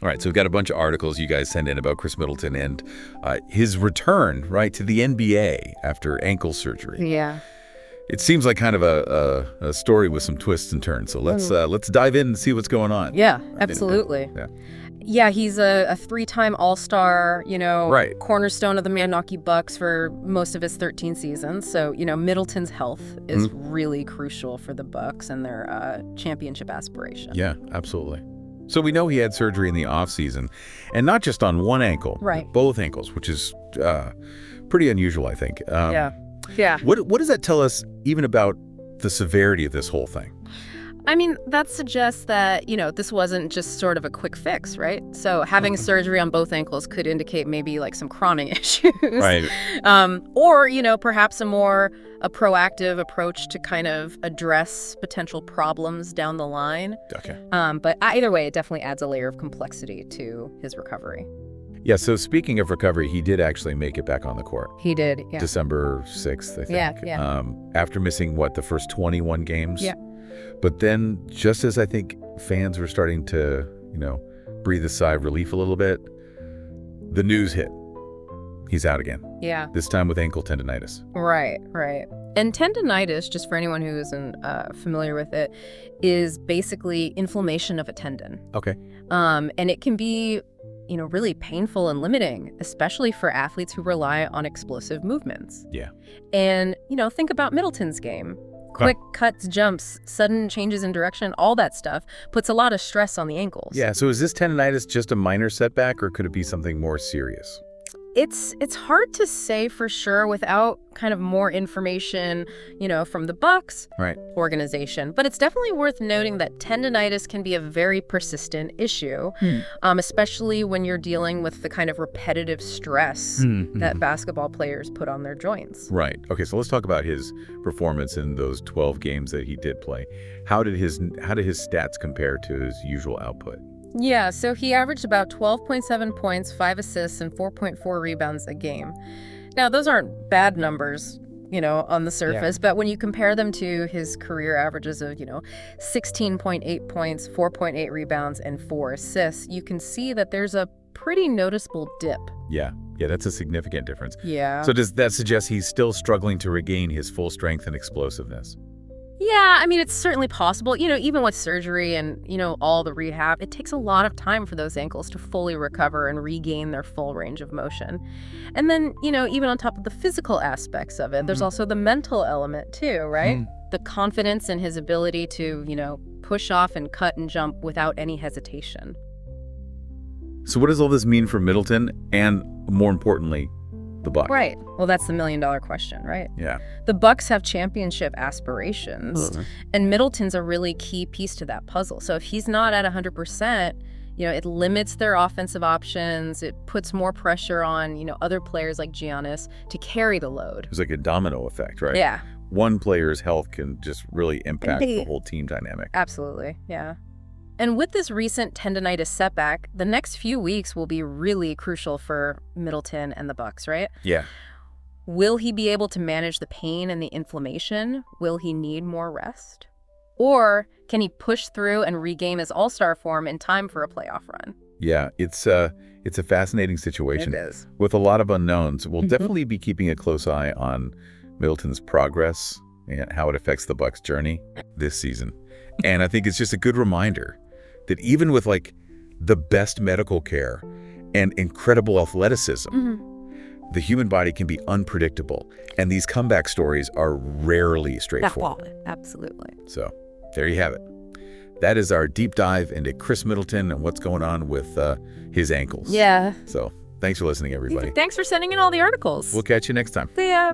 All right, so we've got a bunch of articles you guys send in about Khris Middleton and his return, right, to the NBA after ankle surgery. Yeah. It seems like kind of a story with some twists and turns. So let's dive in and see what's going on. Yeah, absolutely. Yeah, he's a three-time All-Star, Right. cornerstone of the Milwaukee Bucks for most of his 13 seasons. So, Middleton's health is really crucial for the Bucks and their championship aspiration. Yeah, absolutely. So we know he had surgery in the offseason, and not just on one ankle, Right. but both ankles, which is pretty unusual, I think. Yeah. What does that tell us even about the severity of this whole thing? I mean, that suggests that, this wasn't just sort of a quick fix, right? So having surgery on both ankles could indicate maybe like some chronic issues. Right. Or, perhaps a proactive approach to kind of address potential problems down the line. Okay. But either way, it definitely adds a layer of complexity to his recovery. Yeah, so speaking of recovery, he did actually make it back on the court. He did, yeah. December 6th, I think. Yeah. After missing, the first 21 games? Yeah. But then, just as I think fans were starting to, breathe a sigh of relief a little bit, the news hit. He's out again. Yeah. This time with ankle tendinitis. Right. And tendinitis, just for anyone who isn't familiar with it, is basically inflammation of a tendon. Okay. And it can be, really painful and limiting, especially for athletes who rely on explosive movements. Yeah. And, think about Middleton's game. Quick cuts, jumps, sudden changes in direction, all that stuff puts a lot of stress on the ankles. Yeah, so is this tendinitis just a minor setback, or could it be something more serious? It's hard to say for sure without kind of more information, from the Bucks organization. But it's definitely worth noting that tendinitis can be a very persistent issue, especially when you're dealing with the kind of repetitive stress that basketball players put on their joints. Right. Okay, so let's talk about his performance in those 12 games that he did play. How did his stats compare to his usual output? Yeah, so he averaged about 12.7 points, 5 assists, and 4.4 rebounds a game. Now, those aren't bad numbers, on the surface, but when you compare them to his career averages of, 16.8 points, 4.8 rebounds, and 4 assists, you can see that there's a pretty noticeable dip. Yeah, that's a significant difference. Yeah. So does that suggest he's still struggling to regain his full strength and explosiveness? Yeah, I mean, it's certainly possible. Even with surgery and, all the rehab, it takes a lot of time for those ankles to fully recover and regain their full range of motion. And then, even on top of the physical aspects of it, there's also the mental element too, right? The confidence in his ability to, push off and cut and jump without any hesitation. So what does all this mean for Middleton and, more importantly, the Bucks? Right. Well, that's the million-dollar question, right? Yeah. The Bucks have championship aspirations, and Middleton's a really key piece to that puzzle. So if he's not at 100%, it limits their offensive options. It puts more pressure on, other players like Giannis to carry the load. It's like a domino effect, right? Yeah. One player's health can just really impact the whole team dynamic. Absolutely, yeah. And with this recent tendinitis setback, the next few weeks will be really crucial for Middleton and the Bucks, right? Yeah. Will he be able to manage the pain and the inflammation? Will he need more rest? Or can he push through and regain his all-star form in time for a playoff run? Yeah, it's a fascinating situation. It is. With a lot of unknowns. We'll definitely be keeping a close eye on Middleton's progress and how it affects the Bucks' journey this season. And I think it's just a good reminder that even with the best medical care and incredible athleticism, the human body can be unpredictable. And these comeback stories are rarely straightforward. Absolutely. So there you have it. That is our deep dive into Khris Middleton and what's going on with his ankles. Yeah. So thanks for listening, everybody. Thanks for sending in all the articles. We'll catch you next time. See ya.